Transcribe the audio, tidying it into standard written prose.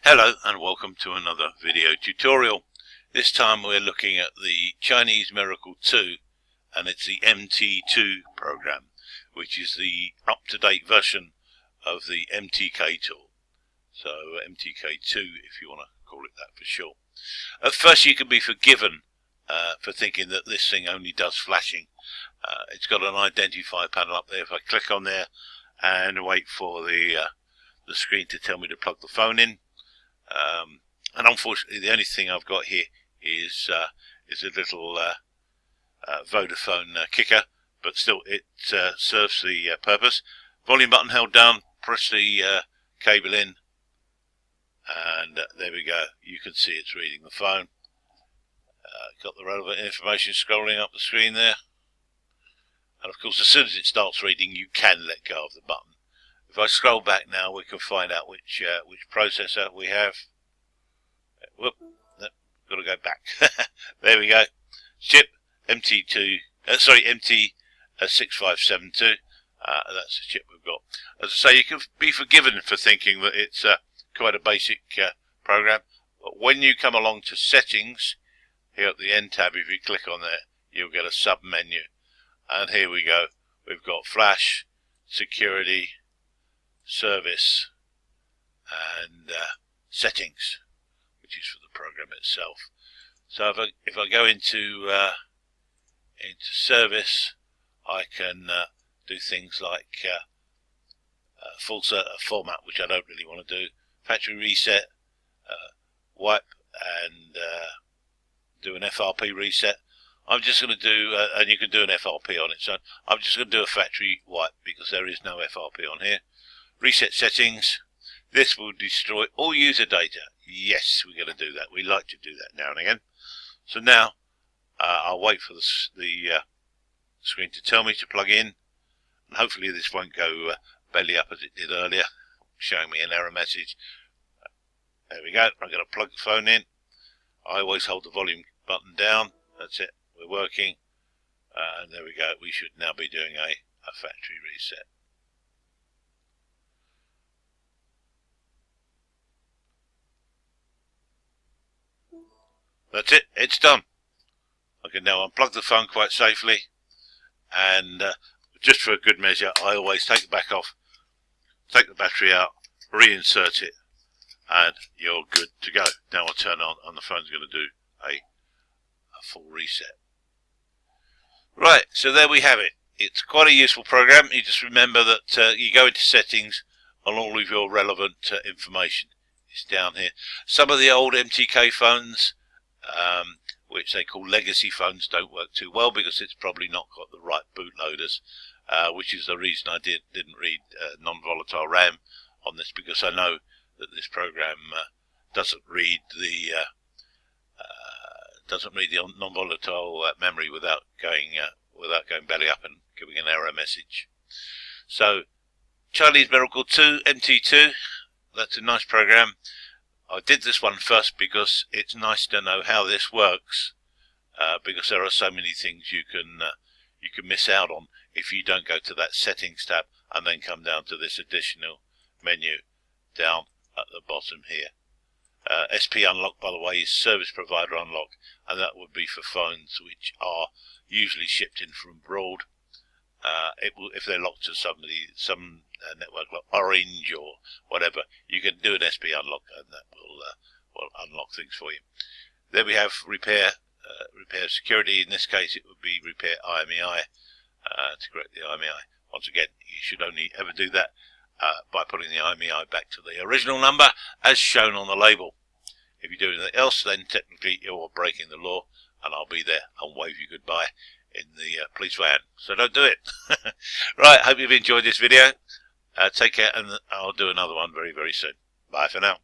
Hello and welcome to another video tutorial. This time we're looking at the Chinese Miracle 2, and it's the MT2 program, which is the up-to-date version of the MTK tool. So MTK2 if you want to call it that for short. At first you can be forgiven for thinking that this thing only does flashing. It's got an identify panel up there. If I click on there and wait for the screen to tell me to plug the phone in, and unfortunately the only thing I've got here is a little Vodafone kicker, but still it serves the purpose. Volume button held down, press the cable in, and there we go. You can see it's reading the phone. Got the relevant information scrolling up the screen there, and of course as soon as it starts reading you can let go of the button. If I scroll back now, we can find out which processor we have. Whoop, got to go back. There we go. Chip MT6572. That's the chip we've got. As I say, you can be forgiven for thinking that it's quite a basic program. But when you come along to settings, here at the end tab, if you click on there, you'll get a sub menu. And here we go. We've got flash, security, service, and settings, which is for the program itself. So if I go into service, I can do things like full format, which I don't really want to do, factory reset, wipe, and do an FRP reset. I'm just going to do, and you can do an FRP on its own. I'm just going to do a factory wipe because there is no FRP on here. Reset settings. This will destroy all user data. Yes, we're going to do that. We like to do that now and again. So now I'll wait for the screen to tell me to plug in, and hopefully this won't go belly up as it did earlier, showing me an error message. There we go. I'm going to plug the phone in. I always hold the volume button down. That's it. We're working, and there we go. We should now be doing a factory reset. That's it, it's done. I can now unplug the phone quite safely, and just for a good measure, I always take it back off, take the battery out, reinsert it, and you're good to go. Now I'll turn on, and the phone's going to do a full reset. Right, so there we have it. It's quite a useful program. You just remember that you go into settings, and all of your relevant information is down here. Some of the old MTK phones, which they call legacy phones, don't work too well because it's probably not got the right bootloaders, which is the reason I didn't read non-volatile RAM on this, because I know that this program doesn't read the non-volatile memory without going belly up and giving an error message. So Chinese Miracle 2 MT2, that's a nice program. I did this one first because it's nice to know how this works, because there are so many things you can miss out on if you don't go to that settings tab and then come down to this additional menu down at the bottom here. SP unlock, by the way, is service provider unlock, and that would be for phones which are usually shipped in from abroad. If they're locked to some network like Orange or whatever, you can do an SP unlock, and that will unlock things for you. There we have repair security. In this case, it would be repair IMEI to correct the IMEI. Once again, you should only ever do that by putting the IMEI back to the original number as shown on the label. If you do anything else, then technically you're breaking the law, and I'll be there and wave you goodbye in the police van. So don't do it. Right, hope you've enjoyed this video. Take care, and I'll do another one very, very soon. Bye for now.